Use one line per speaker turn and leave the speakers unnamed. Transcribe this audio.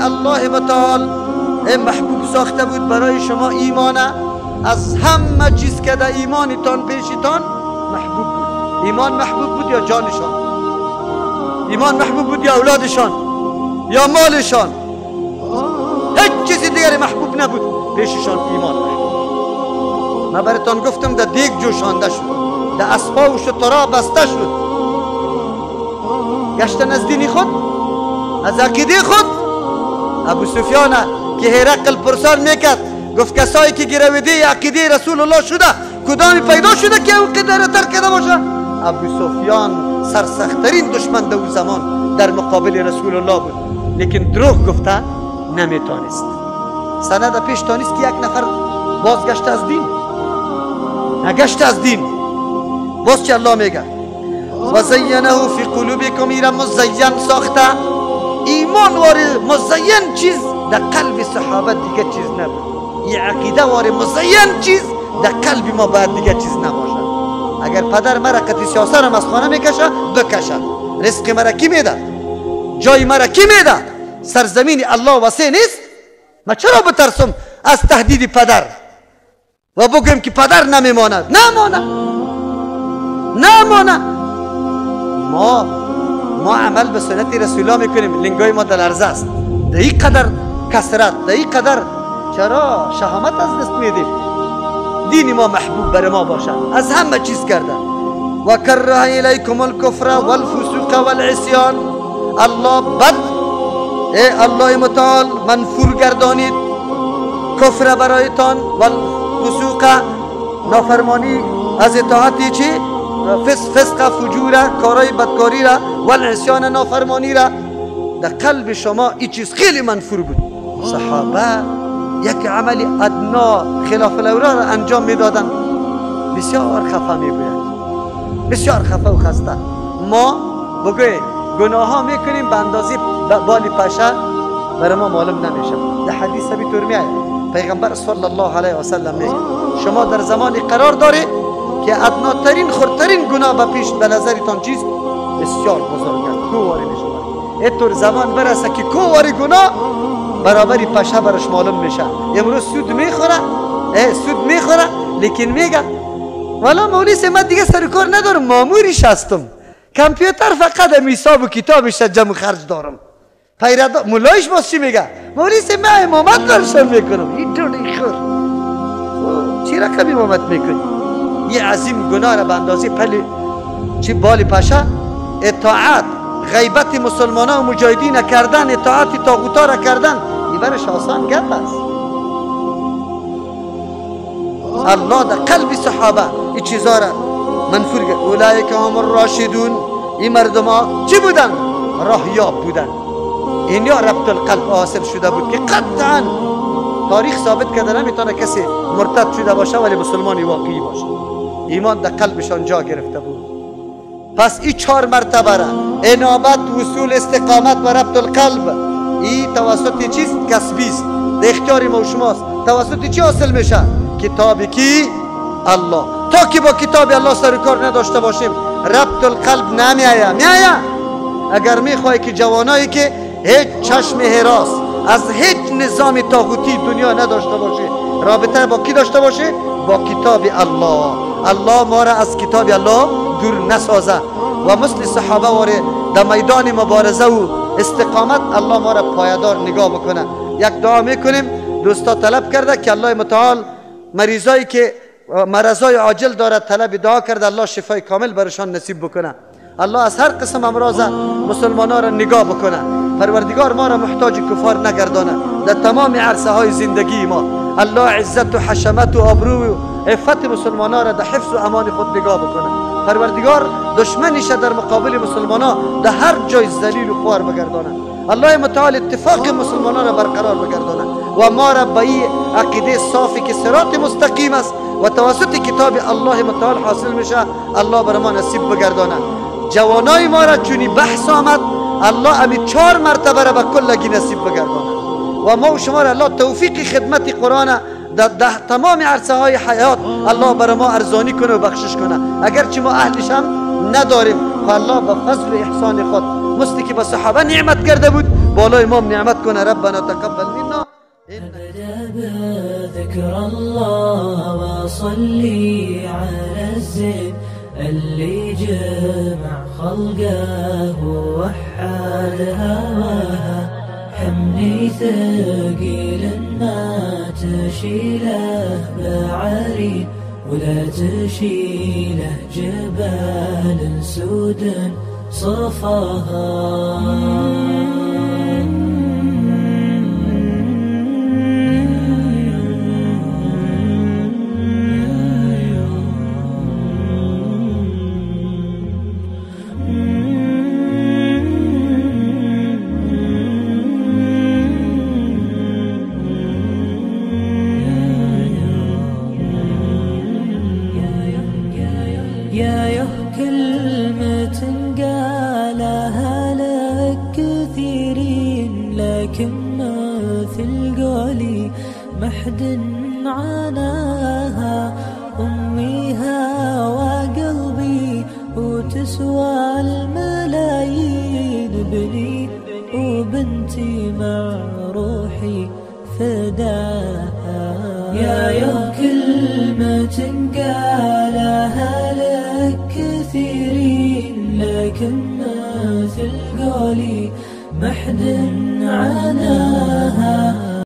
الله متعال محبوب ساخته بود برای شما ایمانه. از همه چیز که در ایمانتان پیشتان محبوب بود. ایمان محبوب بود یا جانشان؟ ایمان محبوب بود یا اولادشان یا مالشان؟ هیچ چیزی دیگری محبوب نبود پیششان. ایمان محبوب. من براتان گفتم در دیگ جوشانده شد، در اسبا و شترها بسته شد، گشتن از دین خود، از عقیده خود. ابو سفیان که هرقل پرسان میکرد گفت کسایی که گرویده عقیده رسول الله شده کدامی پیدا شده که او قدر تر کرده باشه؟ ابو سفیان سرسخترین دشمن در او زمان در مقابل رسول الله بود، لیکن دروغ گفته نمیتونست. سند پیش تانست که یک نفر بازگشت از دین، نگشت از دین. باز چه الله میگه و زینه فی قلوبکم، ایرا مزین ساخته. ایمان واره مزین چیز در قلب صحابه دیگه چیز نبود. این عقیده واره مزین چیز در قلب ما باید دیگه چیز نباشه. اگر پدر مرا قطعی سیاسه را از خانه میکشه بکشه، رزق مرا کی میده؟ جای مرا کی میده؟ سرزمین الله واسع نیست؟ من چرا بترسم از تهدید پدر و بگم که پدر نمیماند؟ نماند. ما عمل به سنت رسول الله میکنیم، لنگای ما در عرضه است. در این قدر کسرت، در این قدر چرا شهامت از دست میدیم؟ دین ما محبوب بر ما باشد، از همه چیز کرده. و کره الیکم الکفر والفسوق والعصیان. الله بد، الله متعال منفور گردانید کفر برایتان، والفسوق نافرمانی از اطاعتی چی؟ فسق فجور کارای بدکاری را، والعصیان نافرمانی را. در قلب شما این چیز خیلی منفور بود. صحابه یک عمل ادنا خلاف الاولا را انجام میدادن، بسیار خفه میبودند، بسیار خفه و خسته. ما بگوی گناه ها میکنیم به اندازه بالی پشه برای ما معلوم نمیشه. در حدیث بی طور میاد پیغمبر صلی الله علیه و سلم میگه شما در زمانی قرار داره که ادناترین خردترین گناه به پیش به نظرتان چیز بسیار بزرگ است، کوواری میشه. اینطور زمان برسه که کوواری گناه برابری پشه برش معلوم میشه. امروز سود میخوره لیکن میگه والا مولی سے من دیگه سر کار ندارم، ماموریش هستم، کامپیوتر فقط حساب و کتابش جمع خرج دارم. پیردا مولایش باز چی میگه؟ مولی سے من امامت درشم میکنم. این طور خور چی رقم امامت میکنی؟ یه عظیم گناه را به اندازه پلی چی بالی پشه اطاعت غیبت مسلمان ها و مجاهدین کردن، اطاعت طاغوتا را کردن، این برش آسان گپ است. الله در قلب صحابه این چیزا را منفور کرد. اولئک هم الراشدون، این مردم ها چی بودن؟ راهیاب بودن. اینیا ربط القلب حاصل شده بود که قطعا تاریخ ثابت کرده نمیتونه کسی مرتد شده باشه ولی مسلمانی واقعی باشه. ایمان در قلبشان جا گرفته بود. پس این 4 مرتبه را انابت، وصول، استقامت و ربط القلب، این توسط چیز کسبی است، در اختیار ما و شماست. توسط چی حاصل میشه؟ کتابی کی؟ الله. تا که با کتاب الله سر کار نداشته باشیم ربط القلب نمیآید. اگر میخوای که جوانایی که هیچ چشم حراس از هیچ نظام طاغوتی دنیا نداشته باشه رابطه با کی داشته باشه؟ با کتاب الله. الله ما را از کتاب الله دور نسازه و مثل صحابه واره در میدان مبارزه و استقامت الله ما را پایدار نگاه بکنه. یک دعا میکنیم، دوستا طلب کرده که الله متعال مریضایی که مرضای عاجل داره طلب دعا کرده الله شفای کامل برشان نصیب بکنه. الله از هر قسم امراض مسلمانان را نگاه بکنه. پروردگار ما را محتاج کفار نگردانه. در تمام عرصه های زندگی ما الله عزت و حشمت و آبرو و عفت مسلمانان را در حفظ و امان خود نگاه بکنه. پروردگار دشمنش در مقابل مسلمانان در هر جای ذلیل و خوار بگردانه. الله متعال اتفاق مسلمانان را برقرار بگردانه و ما را به این عقیده صافی که صراط مستقیم است و توسط کتاب الله متعال حاصل میشه الله بر ما نصیب بگردانه. جوانای ما را چونی بحث آمد الله امی 4 مرتبه را به کلگی نصیب بگردانه و ما و شما را الله توفیق خدمت قرآن در تمام عرصه های حیات الله بر ما ارزانی کنه و بخشش کنه. اگرچه ما اهلش هم نداریم خب الله به فضل و احسان خود مثل که به صحابه نعمت کرده بود بالای ما نعمت کنه. ربنا تقبل منا.
أبدأ بذكر الله وصلي على الزين اللي جمع خلقه ووحد هواها. حملي ثقيل ما تشيله بعرين ولا تشيله جبال سود صفاها. يا كلمة قالها لك كثيرين لكن مثل قولي ما حد عناها. أمي هوى قلبي وتسوى الملايين. ابني وبنتي مع روحي فداها. يا كلمة قالها لك كثيرين لكن مثل قولي ما حد عناها.